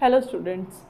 Hello students,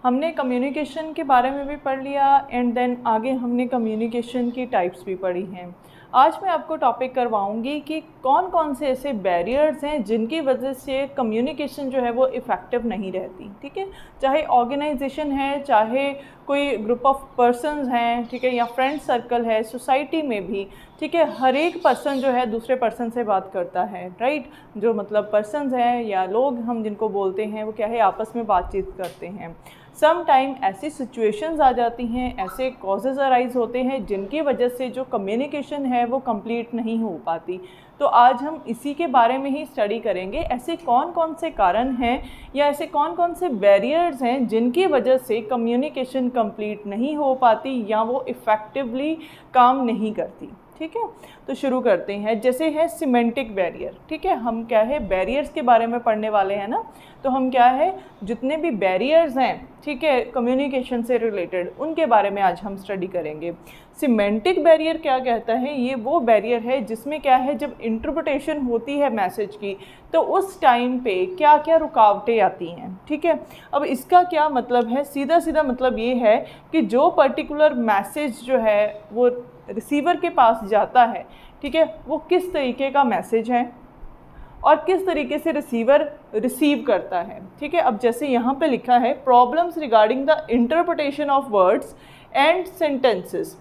हमने communication के बारे में भी पढ़ लिया एंड देन आगे हमने कम्युनिकेशन की टाइप्स भी पढ़ी हैं। आज मैं आपको टॉपिक करवाऊंगी कि कौन कौन से ऐसे बैरियर्स हैं जिनकी वजह से कम्युनिकेशन जो है वो इफ़ेक्टिव नहीं रहती। ठीक है, चाहे ऑर्गेनाइजेशन है, चाहे कोई ग्रुप ऑफ पर्सन्स हैं, ठीक है, या फ्रेंड सर्कल है, सोसाइटी में भी, ठीक है, हर एक पर्सन जो है दूसरे पर्सन से बात करता है, राइट। जो मतलब पर्सन्स हैं या लोग हम जिनको बोलते हैं वो क्या है, आपस में बातचीत करते हैं। सम टाइम ऐसी सिचुएशंस आ जाती हैं, ऐसे कॉजेज़ अराइज होते हैं जिनकी वजह से जो कम्युनिकेशन है वो कंप्लीट नहीं हो पाती। तो आज हम इसी के बारे में ही स्टडी करेंगे, ऐसे कौन कौन से कारण हैं या ऐसे कौन कौन से बैरियर्स हैं जिनकी वजह से कम्युनिकेशन कंप्लीट नहीं हो पाती या वो इफ़ेक्टिवली काम नहीं करती। ठीक है, तो शुरू करते हैं। जैसे है सिमेंटिक बैरियर। ठीक है, हम क्या है बैरियर्स के बारे में पढ़ने वाले हैं ना, तो हम क्या है जितने भी बैरियर्स हैं, ठीक है, कम्युनिकेशन से रिलेटेड, उनके बारे में आज हम स्टडी करेंगे। सिमेंटिक बैरियर क्या कहता है, ये वो बैरियर है जिसमें क्या है जब इंटरप्रिटेशन होती है मैसेज की तो उस टाइम पे क्या क्या रुकावटें आती हैं। ठीक है, अब इसका क्या मतलब है, सीधा सीधा मतलब ये है कि जो पर्टिकुलर मैसेज जो है वो रिसीवर के पास जाता है, ठीक है, वो किस तरीके का मैसेज है और किस तरीके से रिसीवर रिसीव करता है। ठीक है, अब जैसे यहाँ पे लिखा है problems regarding the interpretation of words and sentences,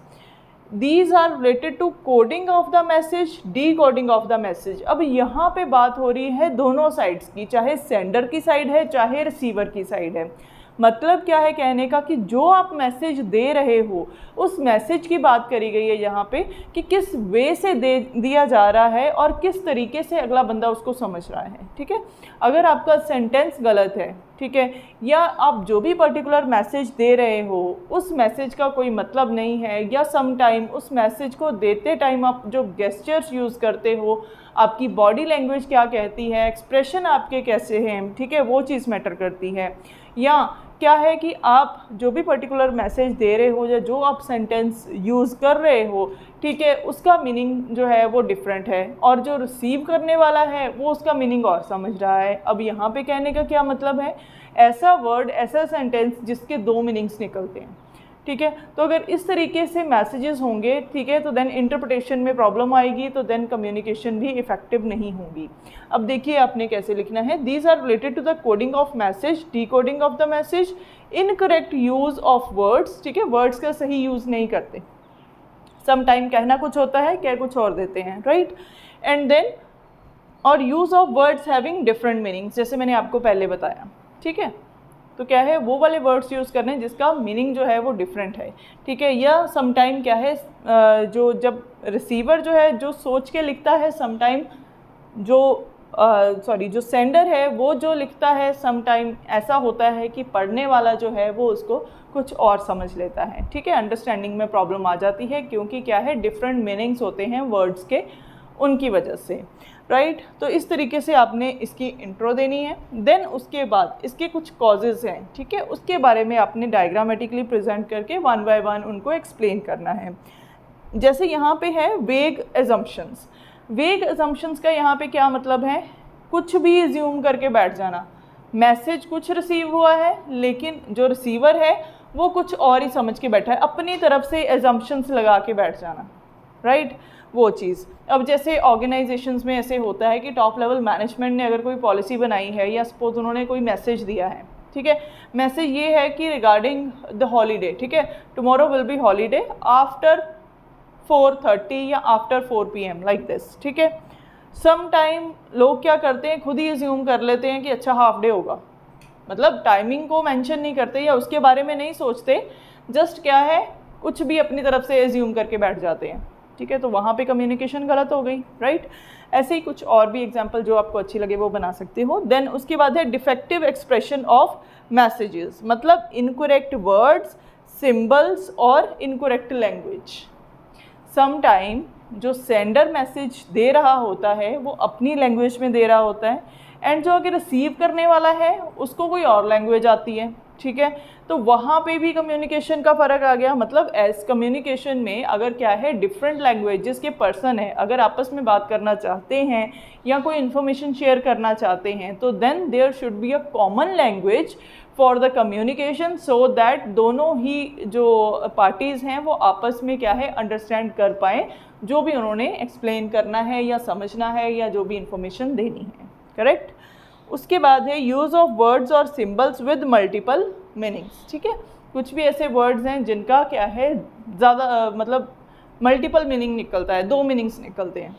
these are related to coding of the message, decoding of the message. अब यहाँ पे बात हो रही है दोनों साइड्स की, चाहे सेंडर की साइड है चाहे रिसीवर की साइड है। मतलब क्या है कहने का कि जो आप मैसेज दे रहे हो उस मैसेज की बात करी गई है यहाँ पे कि किस वे से दिया जा रहा है और किस तरीके से अगला बंदा उसको समझ रहा है। ठीक है, अगर आपका सेंटेंस गलत है, ठीक है, या आप जो भी पर्टिकुलर मैसेज दे रहे हो उस मैसेज का कोई मतलब नहीं है, या सम टाइम उस मैसेज को देते टाइम आप जो गेस्चर्स यूज़ करते हो, आपकी बॉडी लैंग्वेज क्या कहती है, एक्सप्रेशन आपके कैसे हैं, ठीक है, वो चीज़ मैटर करती है। या क्या है कि आप जो भी पर्टिकुलर मैसेज दे रहे हो या जो आप सेंटेंस यूज़ कर रहे हो, ठीक है, उसका मीनिंग जो है वो डिफरेंट है और जो रिसीव करने वाला है वो उसका मीनिंग और समझ रहा है। अब यहाँ पे कहने का क्या मतलब है, ऐसा वर्ड, ऐसा सेंटेंस जिसके दो मीनिंग्स निकलते हैं। ठीक है, तो अगर इस तरीके से मैसेजेस होंगे, ठीक है, तो देन इंटरप्रिटेशन में प्रॉब्लम आएगी, तो देन कम्युनिकेशन भी इफेक्टिव नहीं होगी। अब देखिए आपने कैसे लिखना है, these are related to the coding of message, decoding of the message, incorrect use of words. ठीक है, वर्ड्स का सही यूज़ नहीं करते, सम टाइम कहना कुछ होता है, कह कुछ और देते हैं, राइट। एंड देन और use of words having different meanings, जैसे मैंने आपको पहले बताया। ठीक है, तो क्या है वो वाले वर्ड्स यूज़ करने जिसका मीनिंग जो है वो डिफरेंट है। ठीक है, या सम टाइम क्या है जो जब रिसीवर जो है जो सोच के लिखता है, सम टाइम जो सेंडर है वो जो लिखता है, सम टाइम ऐसा होता है कि पढ़ने वाला जो है वो उसको कुछ और समझ लेता है। ठीक है, अंडरस्टैंडिंग में प्रॉब्लम आ जाती है क्योंकि क्या है डिफरेंट मीनिंग्स होते हैं वर्ड्स के, उनकी वजह से, राइट। तो इस तरीके से आपने इसकी इंट्रो देनी है। देन उसके बाद इसके कुछ कॉजेज़ हैं, ठीक है, उसके बारे में आपने डायग्रामेटिकली प्रेजेंट करके वन बाय वन उनको एक्सप्लेन करना है। जैसे यहाँ पे है वेग एजम्पशंस। वेग एजम्पशंस का यहाँ पे क्या मतलब है, कुछ भी एज्यूम करके बैठ जाना। मैसेज कुछ रिसीव हुआ है लेकिन जो रिसीवर है वो कुछ और ही समझ के बैठा है, अपनी तरफ से एजम्पशंस लगा के बैठ जाना, राइट, वो चीज़। अब जैसे ऑर्गेनाइजेशंस में ऐसे होता है कि टॉप लेवल मैनेजमेंट ने अगर कोई पॉलिसी बनाई है या सपोज उन्होंने कोई मैसेज दिया है, ठीक है, मैसेज ये है कि रिगार्डिंग द हॉलीडे, ठीक है, tomorrow will be holiday after 4:30 या आफ्टर 4 PM लाइक दिस। ठीक है, सम टाइम लोग क्या करते हैं, खुद ही एज्यूम कर लेते हैं कि अच्छा हाफ डे होगा, मतलब टाइमिंग को मेंशन नहीं करते या उसके बारे में नहीं सोचते, जस्ट क्या है कुछ भी अपनी तरफ से एज्यूम करके बैठ जाते हैं। ठीक है, तो वहाँ पे कम्युनिकेशन गलत हो गई, राइट। ऐसे ही कुछ और भी एग्जांपल जो आपको अच्छी लगे वो बना सकते हो। देन उसके बाद है डिफेक्टिव एक्सप्रेशन ऑफ मैसेजेस, मतलब इनकरेक्ट वर्ड्स, सिंबल्स और इनकरेक्ट लैंग्वेज। सम टाइम जो सेंडर मैसेज दे रहा होता है वो अपनी लैंग्वेज में दे रहा होता है एंड जो अगर रिसीव करने वाला है उसको कोई और लैंग्वेज आती है। ठीक है, तो वहाँ पे भी कम्युनिकेशन का फ़र्क आ गया। मतलब एज कम्युनिकेशन में अगर क्या है डिफरेंट लैंग्वेजेस के पर्सन है अगर आपस में बात करना चाहते हैं या कोई इन्फॉर्मेशन शेयर करना चाहते हैं तो then there should be a common language for the communication, so that दोनों ही जो पार्टीज़ हैं वो आपस में क्या है अंडरस्टैंड कर पाएँ जो भी उन्होंने एक्सप्लेन करना है या समझना है या जो भी इंफॉर्मेशन देनी है। करेक्ट। उसके बाद है यूज़ ऑफ वर्ड्स और सिंबल्स विद मल्टीपल मीनिंग्स। ठीक है, कुछ भी ऐसे वर्ड्स हैं जिनका क्या है ज़्यादा मतलब मल्टीपल मीनिंग निकलता है, 2 मीनिंग्स निकलते हैं।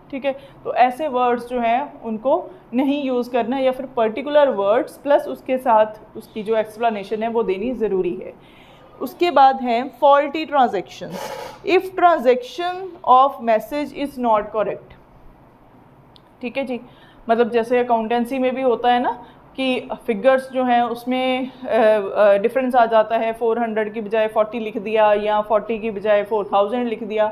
ठीक है, तो ऐसे वर्ड्स जो हैं उनको नहीं यूज़ करना या फिर पर्टिकुलर वर्ड्स प्लस उसके साथ उसकी जो एक्सप्लेनेशन है वो देनी ज़रूरी है। उसके बाद है faulty transactions, if transaction of message is not correct. ठीक है जी, मतलब जैसे अकाउंटेंसी में भी होता है ना कि फिगर्स जो हैं उसमें डिफरेंस आ जाता है, 400 की बजाय 40 लिख दिया या 40 की बजाय 4000 लिख दिया,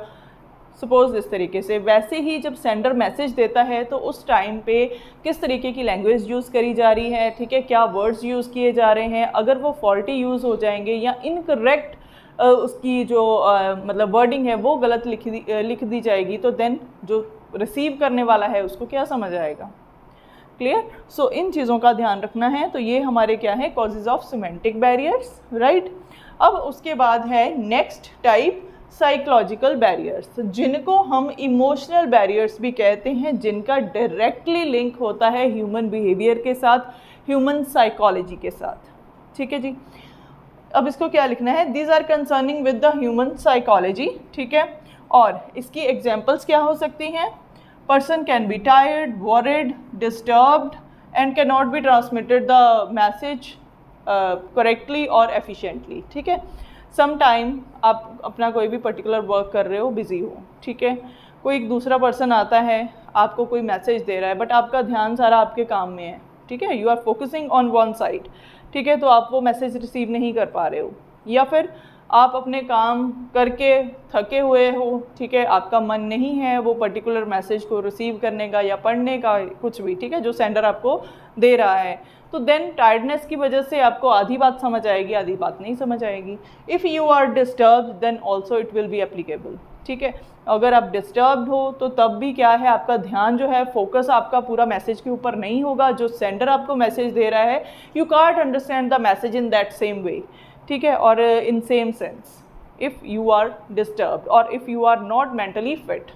सपोज इस तरीके से। वैसे ही जब सेंडर मैसेज देता है तो उस टाइम पे किस तरीके की लैंग्वेज यूज़ करी जा रही है, ठीक है, क्या वर्ड्स यूज़ किए जा रहे हैं, अगर वो फॉल्टी यूज़ हो जाएंगे या इनकरेक्ट उसकी जो मतलब वर्डिंग है वो गलत लिख दी जाएगी तो देन जो रिसीव करने वाला है उसको क्या समझ आएगा। क्लियर। सो इन चीज़ों का ध्यान रखना है। तो ये हमारे क्या है causes of semantic barriers, right. अब उसके बाद है नेक्स्ट टाइप साइकोलॉजिकल बैरियर्स, जिनको हम इमोशनल बैरियर्स भी कहते हैं, जिनका डायरेक्टली लिंक होता है ह्यूमन बिहेवियर के साथ, ह्यूमन साइकोलॉजी के साथ। ठीक है जी। अब इसको क्या लिखना है, these are concerning with the human psychology. ठीक है, और इसकी एग्जाम्पल्स क्या हो सकती हैं, person can be tired, worried, disturbed and cannot be transmitted the message correctly or efficiently। ठीक है, sometime आप अपना कोई भी पर्टिकुलर वर्क कर रहे हो, बिजी हो, ठीक है, कोई एक दूसरा पर्सन आता है आपको कोई मैसेज दे रहा है बट आपका ध्यान सारा आपके काम में है। ठीक है, you are focusing on one side. ठीक है, तो आप वो मैसेज रिसीव नहीं कर पा रहे हो, या फिर आप अपने काम करके थके हुए हो, ठीक है, आपका मन नहीं है वो पर्टिकुलर मैसेज को रिसीव करने का या पढ़ने का, कुछ भी, ठीक है, जो सेंडर आपको दे रहा है, तो देन टायर्डनेस की वजह से आपको आधी बात समझ आएगी, आधी बात नहीं समझ आएगी। If you are disturbed then also it will be applicable. ठीक है, अगर आप डिस्टर्ब्ड हो तो तब भी क्या है, आपका ध्यान जो है, फोकस आपका पूरा मैसेज के ऊपर नहीं होगा, जो सेंडर आपको मैसेज दे रहा है, you can't understand the message in that same way. ठीक है, और in same sense if you are disturbed और if you are not mentally fit.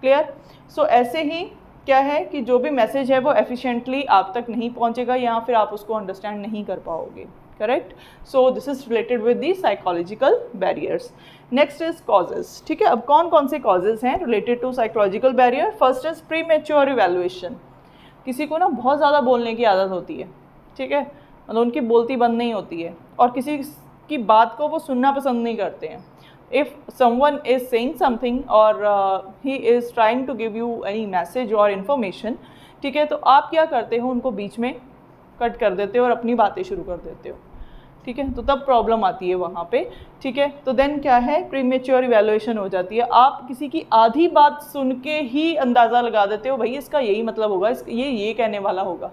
Clear. So ऐसे ही क्या है कि जो भी मैसेज है वो एफिशिएंटली आप तक नहीं पहुंचेगा या फिर आप उसको अंडरस्टैंड नहीं कर पाओगे। Correct. So this is related with the psychological barriers. Next is causes. ठीक है, अब कौन कौन से कॉजेज हैं related to psychological barrier. First is premature evaluation. किसी को ना बहुत ज़्यादा बोलने की आदत होती है, ठीक है, मतलब उनकी बोलती बंद नहीं होती है और किसी की बात को वो सुनना पसंद नहीं करते हैं। If someone is saying something और he is trying to give you any message और इन्फॉर्मेशन, ठीक है, तो आप क्या करते हो, उनको बीच में कट कर देते हो और अपनी बातें शुरू कर देते हो। ठीक है, तो तब प्रॉब्लम आती है वहाँ पे। ठीक है, तो देन क्या है, प्रीमेच्योर इवैल्यूएशन हो जाती है। आप किसी की आधी बात सुन के ही अंदाज़ा लगा देते हो, भाई इसका यही मतलब होगा, ये कहने वाला होगा,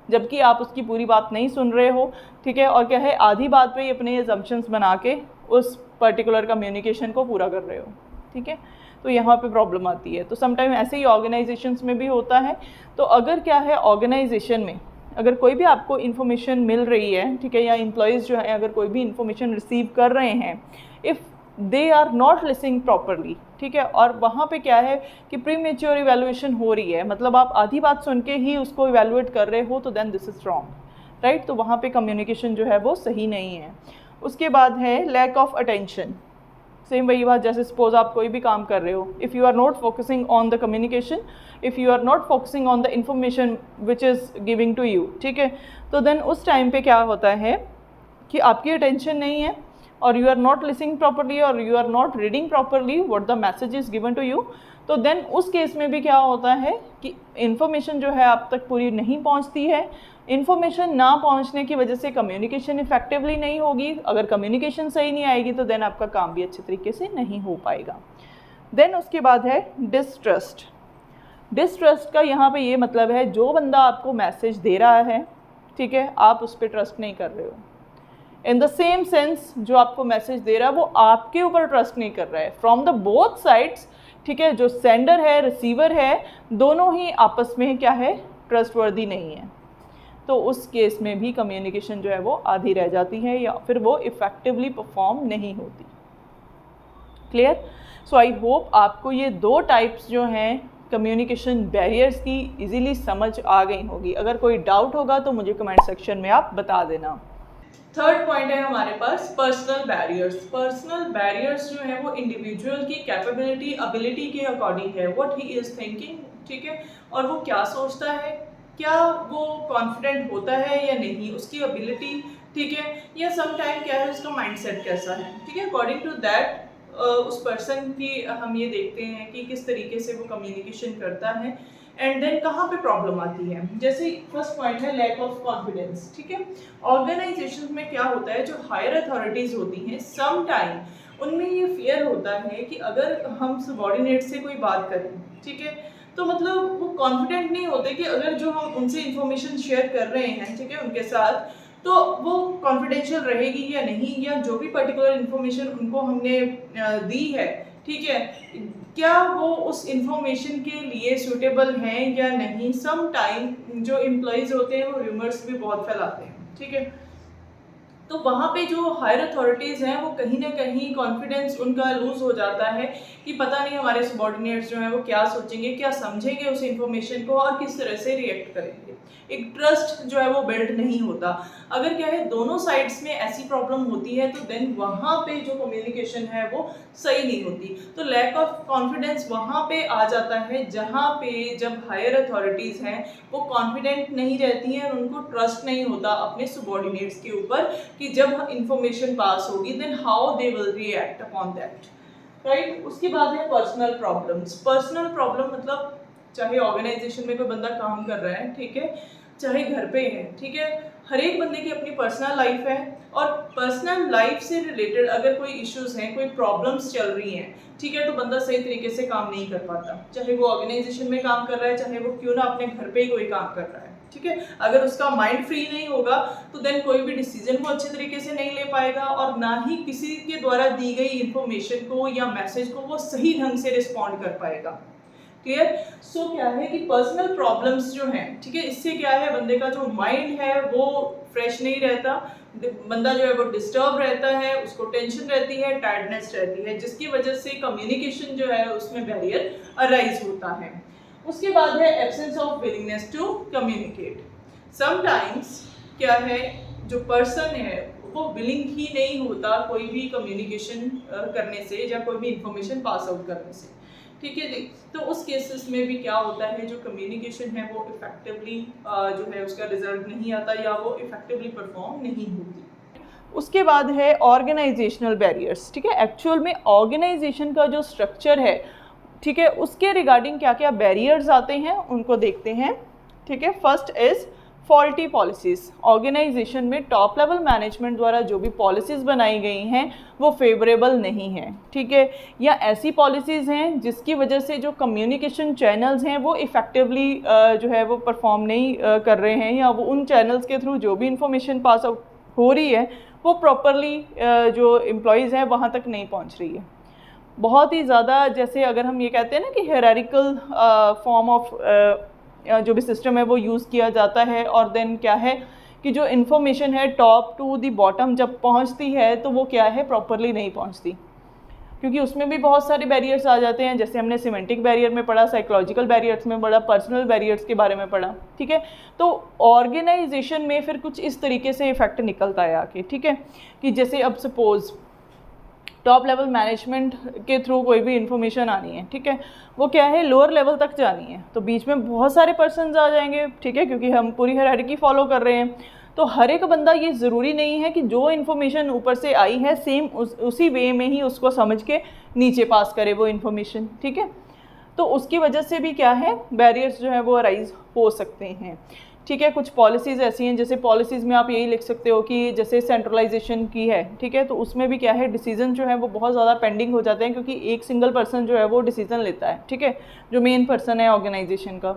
जबकि आप उसकी पूरी बात नहीं सुन रहे हो। ठीक है, और क्या है, आधी बात पे ही अपने एजम्पशंस बना के उस पर्टिकुलर कम्युनिकेशन को पूरा कर रहे हो। ठीक है, तो यहाँ पे प्रॉब्लम आती है। तो समटाइम ऐसे ही ऑर्गेनाइजेशंस में भी होता है। तो अगर क्या है, ऑर्गेनाइजेशन में अगर कोई भी आपको इन्फॉर्मेशन मिल रही है, ठीक है, या एम्प्लॉयज़ जो है अगर कोई भी इन्फॉर्मेशन रिसीव कर रहे हैं, if they are not listening properly, ठीक है, और वहाँ पे क्या है कि प्रीमेच्योर इवैल्यूएशन हो रही है, मतलब आप आधी बात सुन के ही उसको इवैल्यूएट कर रहे हो, तो then this is wrong, right. तो वहाँ पे कम्युनिकेशन जो है वो सही नहीं है। उसके बाद है लैक ऑफ अटेंशन। सेम वही बात, जैसे सपोज आप कोई भी काम कर रहे हो, if you are not focusing on the communication, if you are not focusing on the information which is giving to you, ठीक है, तो देन उस टाइम पे क्या होता है कि आपकी अटेंशन नहीं है और you are not listening properly और you are not reading properly what the message is given to you, तो देन उस केस में भी क्या होता है कि इन्फॉर्मेशन जो है आप तक पूरी नहीं पहुंचती है। इन्फॉर्मेशन ना पहुंचने की वजह से कम्युनिकेशन इफेक्टिवली नहीं होगी। अगर कम्युनिकेशन सही नहीं आएगी तो देन आपका काम भी अच्छे तरीके से नहीं हो पाएगा। देन उसके बाद है डिसट्रस्ट। डिसट्रस्ट का यहाँ पे ये मतलब है, जो बंदा आपको मैसेज दे रहा है, ठीक है, आप उस पर ट्रस्ट नहीं कर रहे हो। इन द सेम सेंस जो आपको मैसेज दे रहा है वो आपके ऊपर ट्रस्ट नहीं कर रहा है, फ्रॉम द बोथ साइड्स। ठीक है, जो सेंडर है, रिसीवर है, दोनों ही आपस में क्या है, ट्रस्टवर्दी नहीं है। तो उस केस में भी कम्युनिकेशन जो है वो आधी रह जाती है या फिर वो इफ़ेक्टिवली परफॉर्म नहीं होती। क्लियर? सो आई होप आपको ये 2 टाइप्स जो हैं कम्युनिकेशन बैरियर्स की इजीली समझ आ गई होगी। अगर कोई डाउट होगा तो मुझे कमेंट सेक्शन में आप बता देना। थर्ड पॉइंट है हमारे पास पर्सनल बैरियर्स। पर्सनल बैरियर्स जो है वो इंडिविजुअल की कैपेबिलिटी एबिलिटी के अकॉर्डिंग है, व्हाट ही इज़ थिंकिंग, ठीक है, और वो क्या सोचता है, क्या वो कॉन्फिडेंट होता है या नहीं, उसकी एबिलिटी, ठीक है, या समटाइम क्या है उसका माइंडसेट कैसा है, ठीक है। अकॉर्डिंग टू दैट उस पर्सन की हम ये देखते हैं कि किस तरीके से वो कम्युनिकेशन करता है एंड देन कहाँ पे प्रॉब्लम आती है। जैसे फर्स्ट पॉइंट है लैक ऑफ कॉन्फिडेंस, ठीक है। ऑर्गेनाइजेशन में क्या होता है, जो हायर अथॉरिटीज़ होती हैं सम टाइम उनमें ये फियर होता है कि अगर हम सबॉर्डिनेट से कोई बात करें, ठीक है, तो मतलब वो कॉन्फिडेंट नहीं होते कि अगर जो हम उनसे इंफॉर्मेशन शेयर कर रहे हैं, ठीक है, उनके साथ, तो वो कॉन्फिडेंशियल रहेगी या नहीं, या जो भी पर्टिकुलर इन्फॉर्मेशन उनको हमने दी है, ठीक है, क्या वो उस इंफॉर्मेशन के लिए सूटेबल हैं या नहीं। सम टाइम जो एम्प्लॉयज़ होते हैं वो रूमर्स भी बहुत फैलाते हैं, ठीक है, तो वहाँ पे जो हायर अथॉरिटीज़ हैं वो कहीं ना कहीं कॉन्फिडेंस उनका लूज़ हो जाता है कि पता नहीं हमारे सबॉर्डिनेट्स जो हैं वो क्या सोचेंगे, क्या समझेंगे उस इंफॉर्मेशन को और किस तरह से रिएक्ट करेंगे। एक ट्रस्ट जो है वो बिल्ड नहीं होता। अगर क्या है दोनों साइड्स में ऐसी प्रॉब्लम होती है तो देन वहाँ पे जो कम्युनिकेशन है वो सही नहीं होती। तो लैक ऑफ कॉन्फिडेंस वहाँ पे आ जाता है जहाँ पे जब हायर अथॉरिटीज़ हैं वो कॉन्फिडेंट नहीं रहती हैं और उनको ट्रस्ट नहीं होता अपने सबॉर्डिनेट्स के ऊपर कि जब इंफॉर्मेशन पास होगी then how they will react upon that, right. उसके बाद है पर्सनल प्रॉब्लम्स। पर्सनल प्रॉब्लम मतलब चाहे ऑर्गेनाइजेशन में कोई बंदा काम कर रहा है, ठीक है, चाहे घर पे है, ठीक है, हर एक बंदे की अपनी पर्सनल लाइफ है और पर्सनल लाइफ से रिलेटेड अगर कोई इश्यूज हैं, कोई प्रॉब्लम्स चल रही हैं, ठीक है, तो बंदा सही तरीके से काम नहीं कर पाता। चाहे वो ऑर्गेनाइजेशन में काम कर रहा है, चाहे वो क्यों ना अपने घर पे ही कोई काम कर रहा है, ठीक है, अगर उसका माइंड फ्री नहीं होगा तो देन कोई भी डिसीजन वो अच्छे तरीके से नहीं ले पाएगा और ना ही किसी के द्वारा दी गई इंफॉर्मेशन को या मैसेज को वो सही ढंग से रिस्पॉन्ड कर पाएगा। क्लियर? सो क्या है कि पर्सनल प्रॉब्लम्स जो हैं, ठीक है, इससे क्या है बंदे का जो माइंड है वो फ्रेश नहीं रहता, बंदा जो है वो डिस्टर्ब रहता है, उसको टेंशन रहती है, टायर्डनेस रहती है, जिसकी वजह से कम्युनिकेशन जो है उसमें बैरियर अराइज होता है। उसके बाद है absence of willingness to communicate. Sometimes क्या है जो पर्सन है वो विलिंग ही नहीं होता कोई भी कम्युनिकेशन करने से या कोई भी इंफॉर्मेशन पास आउट करने से, ठीक है जी। तो उस केसेस में भी क्या होता है जो कम्युनिकेशन है वो इफेक्टिवली जो है उसका रिजल्ट नहीं आता या वो इफेक्टिवली परफॉर्म नहीं होती। उसके बाद है ऑर्गेनाइजेशनल बैरियर्स, ठीक है। एक्चुअल में ऑर्गेनाइजेशन का जो स्ट्रक्चर है, ठीक है, उसके रिगार्डिंग क्या क्या बैरियर्स आते हैं उनको देखते हैं, ठीक है। First is faulty policies. Organization में टॉप लेवल मैनेजमेंट द्वारा जो भी पॉलिसीज़ बनाई गई हैं वो फेवरेबल नहीं है, ठीक है, या ऐसी पॉलिसीज़ हैं जिसकी वजह से जो कम्युनिकेशन चैनल्स हैं वो इफ़ेक्टिवली जो है वो परफॉर्म नहीं कर रहे हैं, या वो उन चैनल्स के थ्रू जो भी इंफॉर्मेशन पास आउट हो रही है वो प्रॉपरली जो एम्प्लॉयज़ हैं वहाँ तक नहीं पहुँच रही है। बहुत ही ज़्यादा, जैसे अगर हम ये कहते हैं ना कि हायरार्किकल फॉर्म ऑफ जो भी सिस्टम है वो यूज़ किया जाता है, और देन क्या है कि जो इन्फॉर्मेशन है टॉप टू दी बॉटम जब पहुंचती है तो वो क्या है प्रॉपरली नहीं पहुंचती, क्योंकि उसमें भी बहुत सारे बैरियर्स आ जाते हैं। जैसे हमने सिमेंटिक बैरियर में पढ़ा, साइकोलॉजिकल बैरियर्स में पढ़ा, पर्सनल बैरियर्स के बारे में पढ़ा, ठीक है। तो ऑर्गेनाइजेशन में फिर कुछ इस तरीके से इफेक्ट निकलता है आके, ठीक है, कि जैसे अब सपोज़ टॉप लेवल मैनेजमेंट के थ्रू कोई भी इन्फॉर्मेशन आनी है, ठीक है, वो क्या है लोअर लेवल तक जानी है, तो बीच में बहुत सारे पर्सन्स आ जाएंगे, ठीक है, क्योंकि हम पूरी हायरार्की फॉलो कर रहे हैं। तो हर एक बंदा, ये ज़रूरी नहीं है कि जो इन्फॉर्मेशन ऊपर से आई है सेम उसी वे में ही उसको समझ के नीचे पास करे वो इन्फॉर्मेशन, ठीक है। तो उसकी वजह से भी क्या है बैरियर्स जो है वो अराइज हो सकते हैं, ठीक है। कुछ पॉलिसीज़ ऐसी हैं, जैसे पॉलिसीज़ में आप यही लिख सकते हो कि जैसे सेंट्रलाइजेशन की है, ठीक है, तो उसमें भी क्या है डिसीजन जो है वो बहुत ज़्यादा पेंडिंग हो जाते हैं, क्योंकि एक सिंगल पर्सन जो है वो डिसीजन लेता है, ठीक है, जो मेन पर्सन है ऑर्गेनाइजेशन का,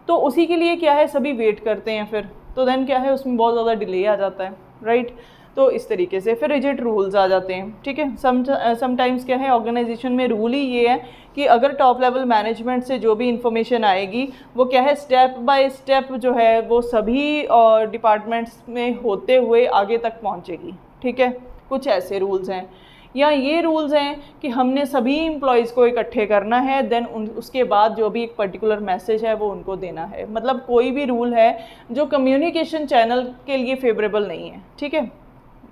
तो उसी के लिए क्या है सभी वेट करते हैं फिर, तो देन क्या है उसमें बहुत ज़्यादा डिले आ जाता है, राइट। तो इस तरीके से फिर रिजिड रूल्स आ जाते हैं, ठीक है। समटाइम्स क्या है, ऑर्गेनाइजेशन में रूल ही ये है कि अगर टॉप लेवल मैनेजमेंट से जो भी इंफॉर्मेशन आएगी वो क्या है, स्टेप बाय स्टेप जो है वो सभी डिपार्टमेंट्स में होते हुए आगे तक पहुंचेगी, ठीक है। कुछ ऐसे रूल्स हैं, या ये रूल्स हैं कि हमने सभी एम्प्लॉयज़ को इकट्ठे करना है, देन उसके बाद जो भी एक पर्टिकुलर मैसेज है वो उनको देना है। मतलब कोई भी रूल है जो कम्युनिकेशन चैनल के लिए फेवरेबल नहीं है, ठीक है।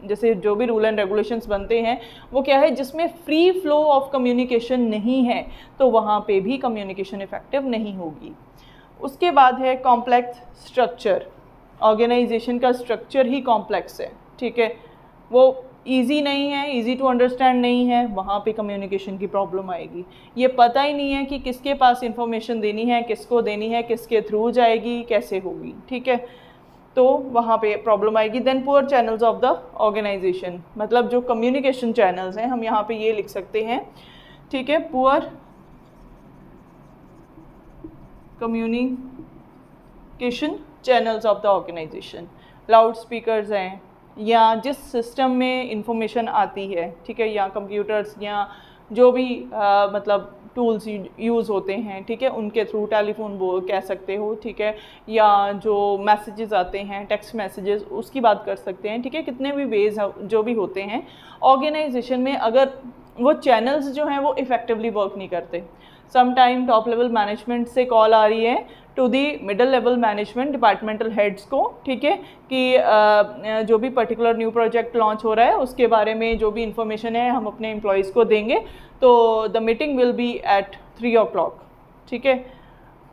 जैसे जो भी रूल एंड रेगुलेशंस बनते हैं वो क्या है, जिसमें फ्री फ्लो ऑफ कम्युनिकेशन नहीं है तो वहाँ पे भी कम्युनिकेशन इफेक्टिव नहीं होगी। उसके बाद है कॉम्प्लेक्स स्ट्रक्चर। ऑर्गेनाइजेशन का स्ट्रक्चर ही कॉम्प्लेक्स है, ठीक है। वो ईजी नहीं है, ईजी टू अंडरस्टैंड नहीं है, वहाँ पे कम्युनिकेशन की प्रॉब्लम आएगी। ये पता ही नहीं है कि किसके पास इंफॉर्मेशन देनी है, किसको देनी है, किसके थ्रू जाएगी, कैसे होगी, ठीक है। तो वहाँ पे प्रॉब्लम आएगी। Then poor channels of the organization, मतलब जो कम्युनिकेशन चैनल्स हैं, हम यहाँ पे ये लिख सकते हैं, ठीक है, poor communication channels of the organization. Loud speakers हैं, या जिस सिस्टम में इंफॉर्मेशन आती है, ठीक है, या कंप्यूटर्स या जो भी मतलब टूल्स यूज़ होते हैं, ठीक है, उनके थ्रू, टेलीफोन वो कह सकते हो, ठीक है, या जो मैसेजेस आते हैं, टेक्स्ट मैसेजेस, उसकी बात कर सकते हैं, ठीक है। कितने भी वेज जो भी होते हैं ऑर्गेनाइजेशन में, अगर वो चैनल्स जो हैं वो इफ़ेक्टिवली वर्क नहीं करते, sometime top level management से कॉल आ रही है to the middle level management, departmental heads को, ठीक है, कि जो भी पर्टिकुलर न्यू प्रोजेक्ट लॉन्च हो रहा है उसके बारे में जो भी इंफॉर्मेशन है हम अपने एम्प्लॉयज़ को देंगे, तो the meeting will be at 3 o'clock, ठीक है।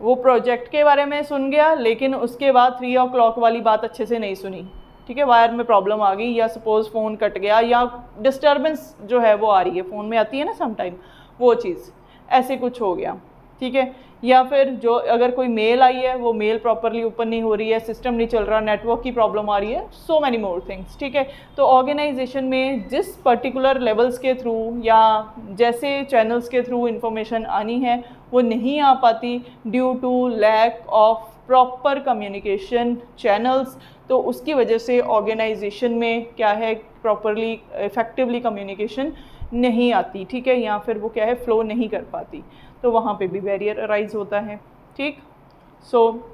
वो प्रोजेक्ट के बारे में सुन गया, लेकिन उसके बाद 3 o'clock वाली बात अच्छे से नहीं सुनी, ठीक है, वायर में प्रॉब्लम आ गई, या सपोज़ फ़ोन कट गया, या डिस्टर्बेंस जो है वो आ रही है, फ़ोन में आती है ना समटाइम, वो चीज़ ऐसे कुछ हो गया, ठीक है। या फिर जो अगर कोई मेल आई है वो मेल प्रॉपरली ओपन नहीं हो रही है, सिस्टम नहीं चल रहा, नेटवर्क की प्रॉब्लम आ रही है, सो मैनी मोर थिंग्स, ठीक है। तो ऑर्गेनाइजेशन में जिस पर्टिकुलर लेवल्स के थ्रू या जैसे चैनल्स के थ्रू इंफॉर्मेशन आनी है वो नहीं आ पाती due to lack of proper communication channels, तो उसकी वजह से ऑर्गेनाइजेशन में क्या है, प्रॉपरली इफेक्टिवली कम्युनिकेशन नहीं आती, ठीक है, या फिर वो क्या है, फ्लो नहीं कर पाती, तो वहाँ पे भी बैरियर अराइज होता है, ठीक। सो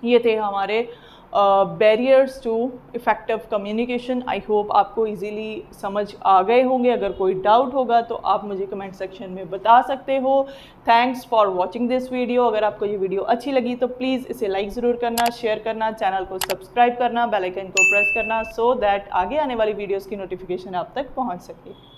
ये थे हमारे barriers to effective communication. I hope आपको इजीली समझ आ गए होंगे। अगर कोई डाउट होगा तो आप मुझे कमेंट सेक्शन में बता सकते हो। Thanks for watching this video. अगर आपको ये वीडियो अच्छी लगी तो प्लीज़ इसे लाइक ज़रूर करना, शेयर करना, चैनल को सब्सक्राइब करना, बेल आइकन को प्रेस करना, सो दैट आगे आने वाली वीडियोज़ की नोटिफिकेशन आप तक पहुँच सके।